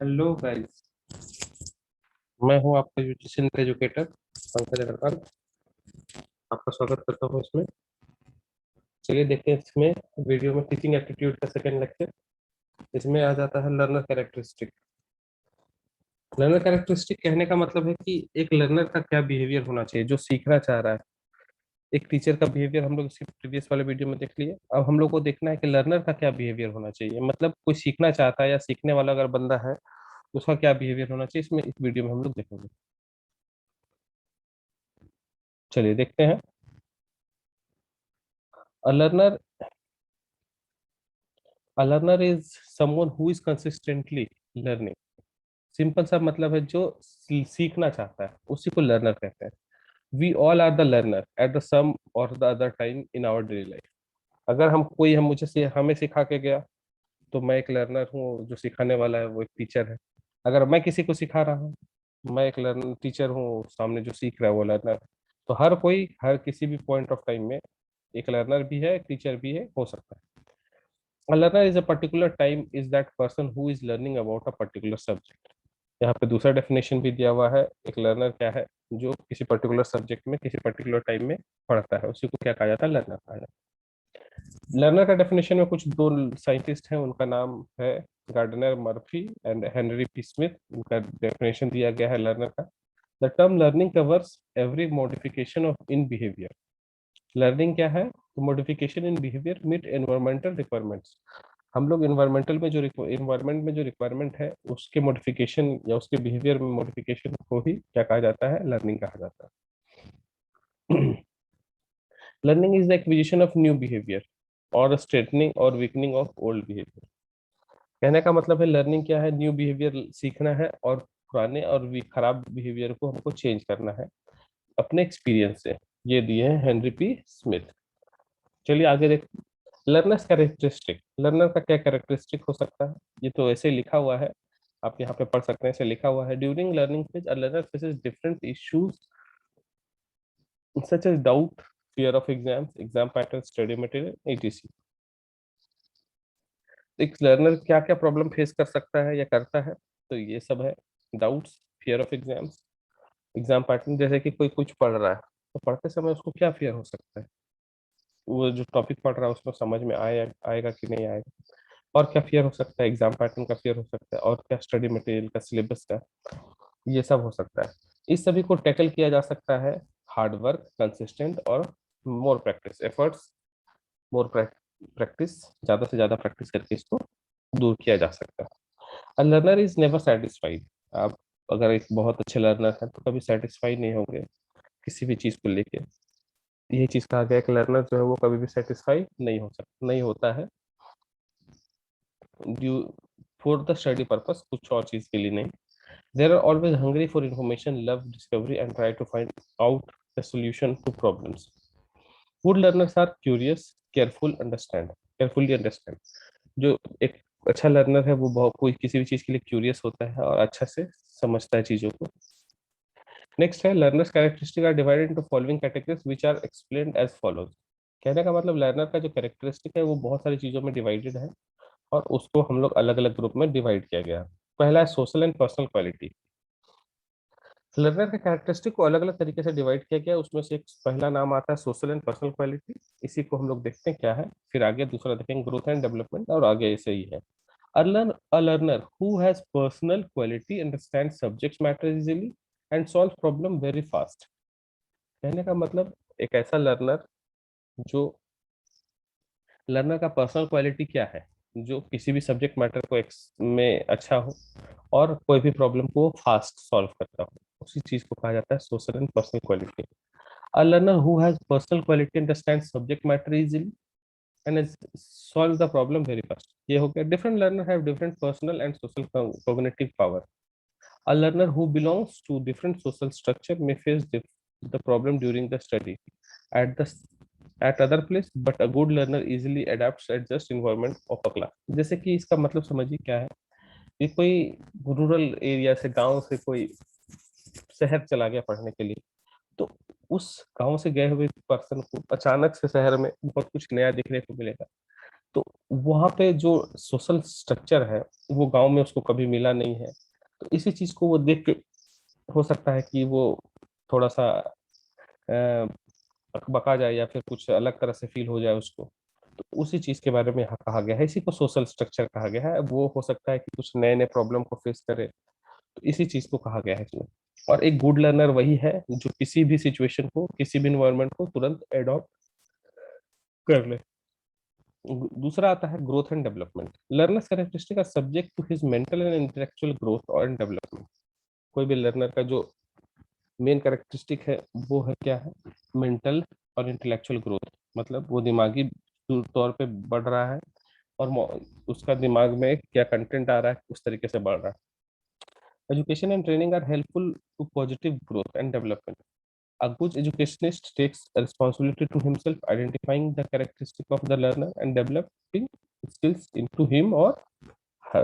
Hello guys. मैं हूं आपका यूजिशन एजुकेटर पंकज अग्रवाल। आपका स्वागत करता हूं इसमें। चलिए देखते हैं इसमें वीडियो में टीचिंग एप्टीट्यूड का सेकंड लेक्चर। इसमें आ जाता है लर्नर कैरेक्टरिस्टिक। लर्नर कैरेक्टरिस्टिक कहने का मतलब है कि एक लर्नर का क्या बिहेवियर होना चाहिए जो सीखना चाह रहा है। एक टीचर का बिहेवियर हम लोग इसके प्रीवियस वाले वीडियो में देख लिए। अब हम लोग को देखना है कि लर्नर का क्या बिहेवियर होना चाहिए, मतलब कोई सीखना चाहता है या सीखने वाला अगर बंदा है तो उसका क्या बिहेवियर होना चाहिए, इसमें इस वीडियो में हम लोग देखेंगे। चलिए देखते हैं। A learner A learner is someone who is consistently learning. Simple सा मतलब है जो सीखना चाहता है उसी को लर्नर कहते हैं। We all are the learner at the some or the other time in our daily life. अगर हम मुझे हमें सिखा के गया तो मैं एक लर्नर हूँ, जो सिखाने वाला है वो एक टीचर है। अगर मैं किसी को सिखा रहा हूँ, मैं एक लर्नर टीचर हूँ, सामने जो सीख रहा है वो लर्नर। तो हर कोई हर किसी भी पॉइंट ऑफ टाइम में एक लर्नर भी है, एक टीचर भी है, हो सकता है। A learner is a particular time is that person who is learning about a particular subject। यहाँ पे दूसरा डेफिनेशन भी दिया हुआ है। एक लर्नर क्या है? जो किसी पर्टिकुलर सब्जेक्ट में किसी पर्टिकुलर टाइम में पढ़ता है, उसी को क्या कहा जाता है? लर्नर कहा जाता है। लर्नर का डेफिनेशन में कुछ दो साइंटिस्ट हैं, उनका नाम है Gardner Murphy and Henry P Smith. उनका डेफिनेशन दिया गया है लर्नर का। The term learning covers every modification of in behaviour. Learning क्या है? Modification in behaviour meet environmental requirements. हम लोग इन्वायरमेंटल में जो इन्वायरमेंट में जो रिक्वायरमेंट है उसके मॉडिफिकेशन या उसके बिहेवियर में मॉडिफिकेशन को ही क्या कहा जाता है? लर्निंग कहा जाता है। Learning is the acquisition of new behaviour और स्ट्रेटनिंग और वीकनिंग ऑफ ओल्ड बिहेवियर। कहने का मतलब है लर्निंग क्या है? न्यू बिहेवियर सीखना है और पुराने और खराब बिहेवियर को हमको चेंज करना है अपने एक्सपीरियंस से। ये दिए हैं हेनरी पी स्मिथ। चलिए आगे देख। लर्नर्स कैरेक्टरिस्टिक, लर्नर का क्या कैरेक्टरिस्टिक हो सकता है? ये तो ऐसे ही लिखा हुआ है, आप यहाँ पे पढ़ सकते हैं। ऐसे लिखा हुआ है, during learning phase a learner faces different issues such as doubt, fear of exams, exam pattern, study material, etc. एक लर्नर क्या क्या प्रॉब्लम फेस कर सकता है या करता है? तो ये सब है। Doubts, fear of exams, exam pattern, जैसे कि कोई कुछ पढ़ रहा है तो पढ़ते समय उसको क्या फियर हो सकता है? वो जो टॉपिक पढ़ रहा है उसमें समझ में आएगा कि नहीं आएगा। और क्या फियर हो सकता है? एग्जाम पैटर्न का फियर हो सकता है। और क्या? स्टडी मटेरियल का, सिलेबस का, ये सब हो सकता है। इस सभी को टैकल किया जा सकता है हार्ड वर्क, कंसिस्टेंट और more practice efforts. More practice, ज्यादा से ज्यादा प्रैक्टिस करके इसको दूर किया जा सकता है। अ लर्नर इज नेवर सेटिस्फाइड। आप अगर एक बहुत अच्छे लर्नर हैं तो कभी सेटिस्फाइड नहीं होंगे किसी भी चीज को लेके। यही चीज कहा गया है कि लर्नर जो है वो कभी भी सेटिस्फाई नहीं होता है। Due for the study purpose, कुछ और चीज के लिए नहीं। There are always hungry for information, love discovery and try to find out the solution to problems. Good learners are curious, carefully understand. जो एक अच्छा लर्नर है वो बहुत कोई किसी भी चीज के लिए क्यूरियस होता है और अच्छा से समझता है चीजों को। नेक्स्ट है, learners characteristic are divided into following categories which are explained as follows. कहने का मतलब लर्नर का जो कैरेक्टरिस्टिक है वो बहुत सारी चीजों में डिवाइडेड है और उसको हम लोग अलग अलग ग्रुप में डिवाइड किया गया। पहला है social and personal quality. Learner के कैरेक्टरिस्टिक को अलग अलग तरीके से डिवाइड किया गया, उसमें से एक पहला नाम आता है सोशल एंड पर्सनल क्वालिटी। इसी को हम लोग देखते हैं क्या है, फिर आगे दूसरा देखेंगे ग्रोथ एंड डेवलपमेंट, और आगे ऐसे ही है। A learner who has personal quality understands subject matter easily and solve problem very fast। कहने का मतलब एक ऐसा लर्नर जो लर्नर का पर्सनल क्वालिटी क्या है, जो किसी भी सब्जेक्ट मैटर को में अच्छा हो और कोई भी प्रॉब्लम को फास्ट सॉल्व करता हो, उसी चीज को कहा जाता है social and personal quality. A learner who has personal quality understand subject matter easily and solve the problem very fast. ये हो गया। Different learner have different personal and social cognitive power। A learner who belongs to different social structure may face the problem during the study at the at other place, but a good learner easily adapts adjust environment of a class। जैसे कि इसका मतलब समझिए क्या है। ये कोई rural area से, गांव से कोई शहर चला गया पढ़ने के लिए, तो उस गांव से गए हुए पर्सन को अचानक से शहर में बहुत कुछ नया देखने को मिलेगा। तो वहाँ पे जो सोशल स्ट्रक्चर है वो गांव में उसको कभी मिला नहीं है, तो इसी चीज को वो देख के हो सकता है कि वो थोड़ा सा बका जाए या फिर कुछ अलग तरह से फील हो जाए उसको। तो उसी चीज के बारे में यहाँ कहा गया है, इसी को सोशल स्ट्रक्चर कहा गया है। वो हो सकता है कि कुछ नए नए प्रॉब्लम को फेस करे, तो इसी चीज को कहा गया है इसमें। और एक गुड लर्नर वही है जो किसी भी सिचुएशन को, किसी भी इन्वायरमेंट को तुरंत एडॉप्ट कर ले। दूसरा आता है growth and development. Learners characteristic are subject to his mental and intellectual growth और डेवलपमेंट। कोई भी लर्नर का जो मेन कैरेक्टरिस्टिक है वो है क्या है, मेंटल और इंटेलेक्चुअल ग्रोथ। मतलब वो दिमागी तौर पे बढ़ रहा है और उसका दिमाग में क्या कंटेंट आ रहा है उस तरीके से बढ़ रहा है। Education and training are helpful to positive growth and development. A good educationist takes responsibility to himself, identifying the characteristic of the learner and developing skills into him or her.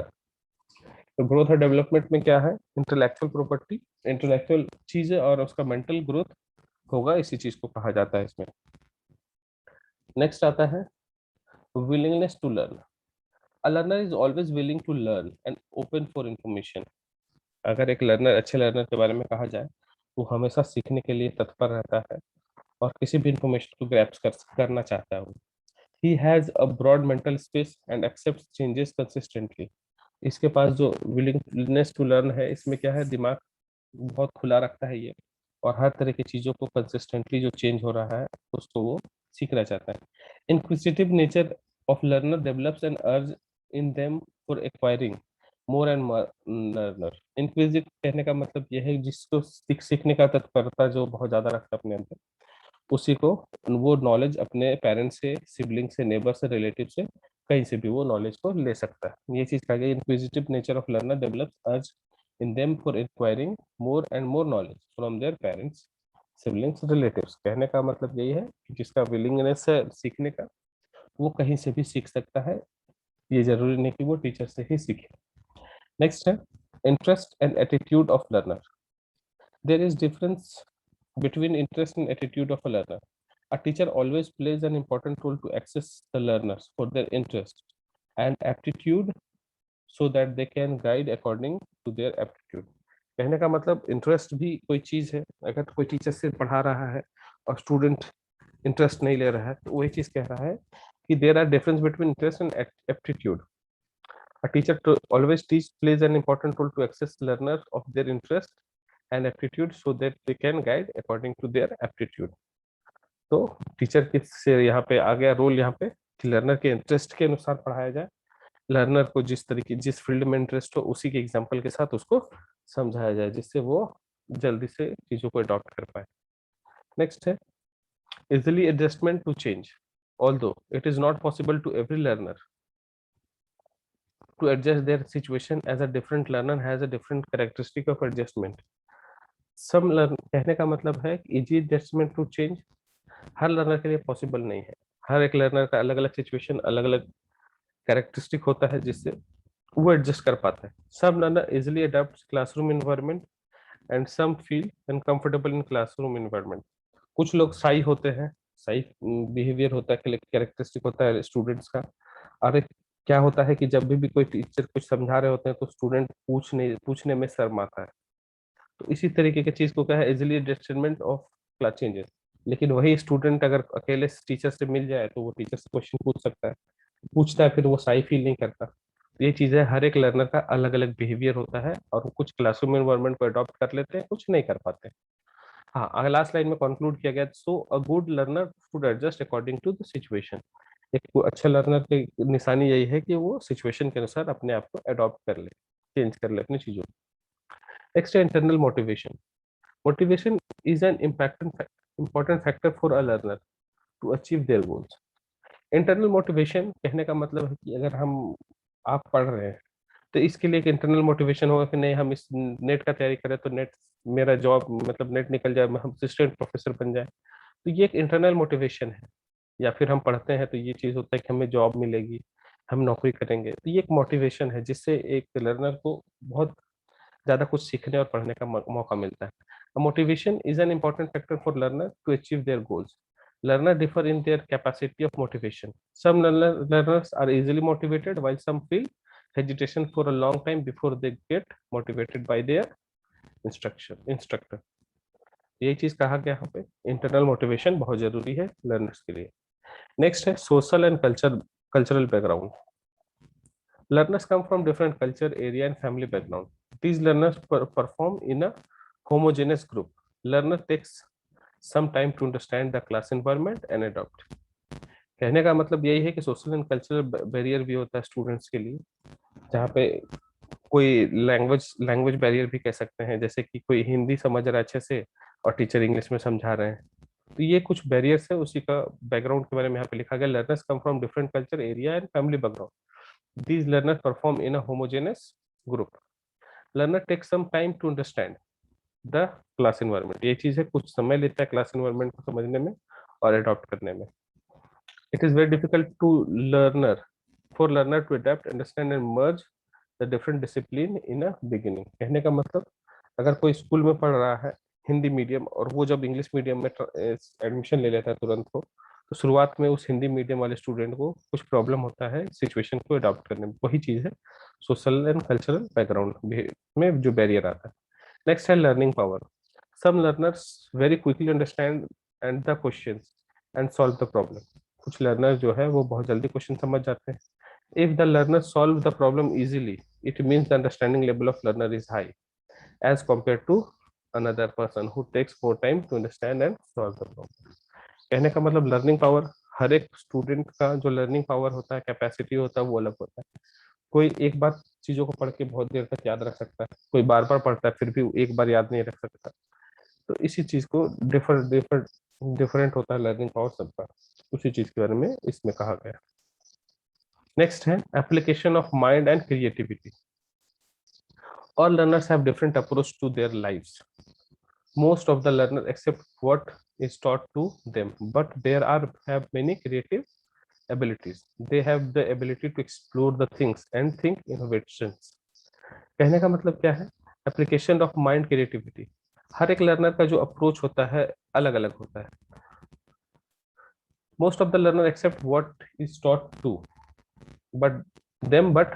तो growth और development में क्या है, intellectual property, intellectual चीज है और उसका mental growth होगा, इसी चीज को कहा जाता है इसमें। नेक्स्ट आता है willingness to learn. A learner is always willing to learn and open for information. अगर एक लर्नर, अच्छे लर्नर के बारे में कहा जाए, वो हमेशा सीखने के लिए तत्पर रहता है और किसी भी इंफॉर्मेशन को ग्रैप्स करना चाहता है वो। He has a broad mental space and accepts changes consistently. इसके पास जो willingness to learn है, इसमें क्या है, दिमाग बहुत खुला रखता है ये, और हर तरह की चीजों को कंसिस्टेंटली जो चेंज हो रहा है उसको वो सीखना चाहता है। Inquisitive nature of learner develops an urge in them for acquiring more and more learner. इंक्विजिट कहने का मतलब यह है जिसको सीखने का तत्परता जो बहुत ज्यादा रखता है अपने अंदर, उसी को वो नॉलेज अपने पेरेंट्स से, सिबलिंग से, नेबर से, रिलेटिव से, कहीं से भी वो नॉलेज को ले सकता है। ये चीज कहा गया, inquisitive nature of learner develops urge in them for acquiring more and more knowledge from their parents, siblings, relatives. कहने का मतलब यही है कि जिसका विलिंगनेस है सीखने का, वो कहीं से भी सीख सकता है, ये जरूरी नहीं कि वो टीचर से ही सीखे। नेक्स्ट है interest and attitude of learner. There is difference between interest and attitude of a learner. A teacher always plays an important role to access the learners for their interest and aptitude so that they can guide according to their aptitude. कहने का मतलब interest भी कोई चीज है। अगर कोई teacher से पढ़ा रहा है और स्टूडेंट इंटरेस्ट नहीं ले रहा है, तो वही चीज कह रहा है कि there are difference between interest and aptitude. A teacher to always teach plays an important role to access learners of their interest and aptitude so that they can guide according to their aptitude. तो teacher किस से यहाँ पे आ गया role, यहाँ पे कि learner के इंटरेस्ट के अनुसार पढ़ाया जाए, लर्नर को जिस तरीके, जिस फील्ड में इंटरेस्ट हो उसी के एग्जाम्पल के साथ उसको समझाया जाए, जिससे वो जल्दी से चीजों को अडॉप्ट कर पाए। नेक्स्ट है easily adjustment to change. Although it is not possible to every learner to adjust their situation, as a different learner has a different characteristic of adjustment. Some learn, कहने का मतलब है कि easy adjustment to change her learner के लिए possible नहीं है। हर एक लर्नर का अलग अलग सिचुएशन, अलग अलग कैरेक्टरिस्टिक होता है जिससे वो एडजस्ट कर पाता है। सब learner easily adopt classroom environment and some feel uncomfortable in classroom environment. कुछ लोग साई होते हैं, साई बिहेवियर होता है, कैरेक्टरिस्टिक होता है स्टूडेंट्स का। और क्या होता है कि जब भी कोई टीचर कुछ समझा रहे होते हैं तो स्टूडेंट पूछने में शर्माता है। तो इसी तरीके की चीज को क्या है, easily adjustment of class changes. लेकिन वही स्टूडेंट अगर अकेले टीचर से मिल जाए तो वो टीचर से क्वेश्चन पूछ सकता है, पूछता है, फिर वो साई फील नहीं करता। तो ये चीज है, हर एक लर्नर का अलग अलग बिहेवियर होता है और वो कुछ क्लासरूम एनवायरनमेंट को अडॉप्ट कर लेते हैं, कुछ नहीं कर पाते। हाँ, अगर लास्ट लाइन में कंक्लूड किया गया, so a good learner should adjust according to the situation. एक अच्छे लर्नर की निशानी यही है कि वो सिचुएशन के अनुसार अपने आप को अडॉप्ट कर ले, चेंज कर ले अपनी चीजों को। नेक्स्ट है internal motivation. Motivation is an important factor for a learner to achieve their goals. Internal motivation कहने का मतलब है कि अगर हम, आप पढ़ रहे हैं तो इसके लिए एक इंटरनल मोटिवेशन होगा कि नहीं, हम इस नेट का तैयारी करें तो नेट मेरा जॉब, मतलब नेट निकल जाए, हम असिस्टेंट प्रोफेसर बन जाए। तो ये एक इंटरनल मोटिवेशन है। या फिर हम पढ़ते हैं तो ये चीज होता है कि हमें जॉब मिलेगी, हम नौकरी करेंगे, तो ये एक मोटिवेशन है जिससे एक लर्नर को बहुत ज्यादा कुछ सीखने और पढ़ने का मौका मिलता है। Motivation is an important factor for learner to achieve their goals. Learner differ in their capacity of motivation. Some learners are easily motivated, while some feel hesitation for a long time before they get motivated by their instructor. यही चीज कहा गया यहाँ पे, internal motivation बहुत जरूरी है learners के लिए. नेक्स्ट है social and cultural background. Learners come from different culture, area, and family background. These learners perform in a homogeneous group. Learner takes some time to understand the class environment and adopt. कहने का मतलब यही है कि social and cultural barrier भी होता है students के लिए, जहाँ पे कोई लैंग्वेज बैरियर भी कह सकते हैं, जैसे कि कोई हिंदी समझ रहा है अच्छे से और टीचर इंग्लिश में समझा रहे हैं, तो ये कुछ बैरियर्स है, उसी का बैकग्राउंड के बारे में यहाँ पे लिखा गया. Learners come from different culture, area and family background. These learners perform in a homogeneous group. Learner takes some time to understand the class environment. ये चीज है, कुछ समय लेता है क्लास एनवायरनमेंट को समझने में और अडॉप्ट करने में. It is very difficult for learner to adapt, understand and merge the different discipline in a beginning. कहने का मतलब अगर कोई स्कूल में पढ़ रहा है हिंदी मीडियम और वो जब इंग्लिश मीडियम में एडमिशन ले लेता है तुरंत को, तो शुरुआत में उस हिंदी मीडियम वाले स्टूडेंट को कुछ प्रॉब्लम होता है सिचुएशन को अडॉप्ट करने में. वही चीज है सोशल एंड कल्चरल बैकग्राउंड में जो बैरियर आता है. नेक्स्ट है learning power. Some learners very quickly understand and the questions and solve the problem. कुछ लर्नर जो है वो बहुत जल्दी क्वेश्चन समझ जाते हैं. If the learner solve the problem easily, it means the understanding level of learner is high as compare to another person who takes more time to understand and solve the problem. कहने का मतलब learning power, हर एक student का जो learning power होता है, capacity होता है, वो अलग होता है. कोई एक बार चीजों को पढ़ के बहुत देर तक याद रख सकता है, कोई बार बार पढ़ता है फिर भी एक बार याद नहीं रख सकता. तो इसी चीज को डिफरेंट होता है लर्निंग पावर सबका, उसी चीज के बारे में इसमें कहा गया. नेक्स्ट है application of mind and creativity. All learners have different approach to their lives. Most of the learners accept what is taught to them, but there have many creative abilities. They have the ability to explore the things and think innovations. कहने का मतलब क्या है, application of mind creativity. हर एक learner का जो approach होता है अलग अलग होता है. Most of the learner accept what is taught to but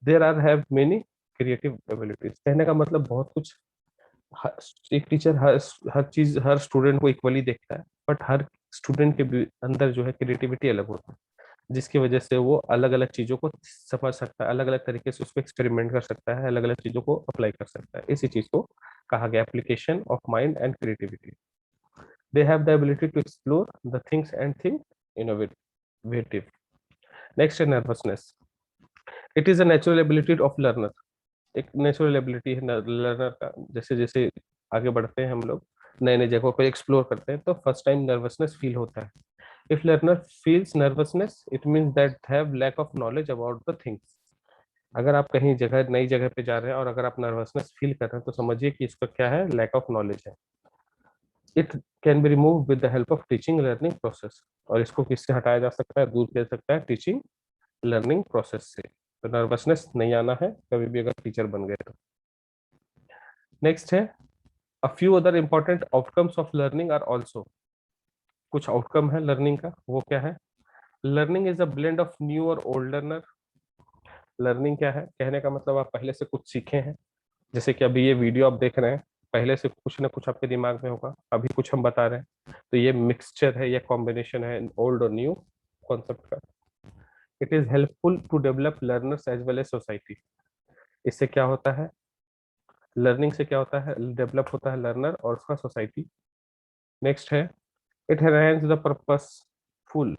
there have many creative abilities. कहने का मतलब बहुत कुछ, एक टीचर हर चीज हर स्टूडेंट को इक्वली देखता है, बट हर स्टूडेंट के अंदर जो है क्रिएटिविटी अलग होता है, जिसकी वजह से वो अलग अलग चीजों को समझ सकता है, अलग अलग तरीके से उसको एक्सपेरिमेंट कर सकता है, अलग अलग चीजों को अप्लाई कर सकता है. इसी चीज को कहा गया application of mind and creativity. They have the ability to explore the things and think innovative. Next है nervousness. It is a natural ability of learner. एक नेचुरल एबिलिटी है लर्नर का. जैसे जैसे आगे बढ़ते हैं हम लोग, नए नए जगहों को एक्सप्लोर करते हैं, तो फर्स्ट टाइम नर्वसनेस फील होता है. If learner feels nervousness, it means that have lack of knowledge about the things. अगर आप कहीं जगह नई जगह पे जा रहे हैं और अगर आप नर्वसनेस फील कर रहे हैं, तो समझिए कि इसका क्या है, लैक ऑफ नॉलेज है. It can be remove with the help of teaching learning process. और इसको किससे हटाया जा सकता है, दूर किया जा सकता है टीचिंग लर्निंग प्रोसेस से. तो नर्वसनेस नहीं आना है कभी भी अगर टीचर बन गए तो. नेक्स्ट है a few other important outcomes of learning are also. कुछ आउटकम है लर्निंग का, वो क्या है. Learning is a blend of new और ओल्ड लर्नर. लर्निंग क्या है, कहने का मतलब आप पहले से कुछ सीखे हैं, जैसे कि अभी ये वीडियो आप देख रहे हैं, पहले से कुछ ना कुछ आपके दिमाग में होगा, अभी कुछ हम बता रहे हैं, तो ये मिक्सचर है, ये कॉम्बिनेशन है ओल्ड और न्यू कॉन्सेप्ट का. It is helpful to develop learners as well as society. इससे क्या होता है, लर्निंग से क्या होता है, डेवलप होता है लर्नर और उसका सोसाइटी. नेक्स्ट है it enhance the purposeful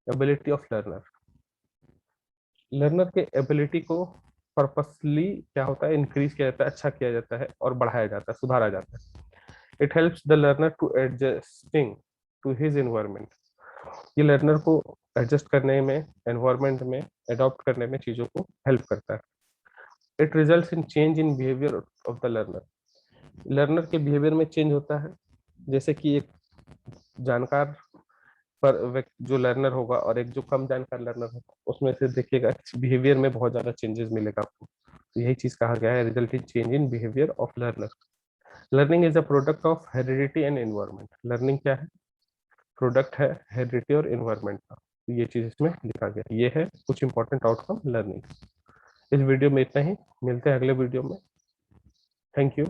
ability of learner. Learner के एबिलिटी को पर्पसली क्या होता है, इंक्रीज किया जाता है, अच्छा किया जाता है और बढ़ाया जाता है, सुधारा जाता है. It helps the learner to adjusting to his environment. ये लर्नर को एडजस्ट करने में, एनवायरनमेंट में एडॉप्ट करने में चीजों को हेल्प करता है. It results in change in behaviour of the learner. Learner के बिहेवियर में चेंज होता है, जैसे कि एक जानकार पर जो लर्नर होगा और एक जो कम जानकार लर्नर होगा, उसमें से देखिएगा बिहेवियर में बहुत ज्यादा चेंजेस मिलेगा आपको. तो यही चीज कहा गया है, result in change in behaviour of learner. Learning is a product of heredity and environment. Learning क्या है, प्रोडक्ट है हेरिडिटी और इन्वायरमेंट का। तो ये चीज इसमें लिखा गया, ये है कुछ इंपॉर्टेंट आउटकम लर्निंग। इस वीडियो में इतना ही, मिलते हैं अगले वीडियो में। Thank you.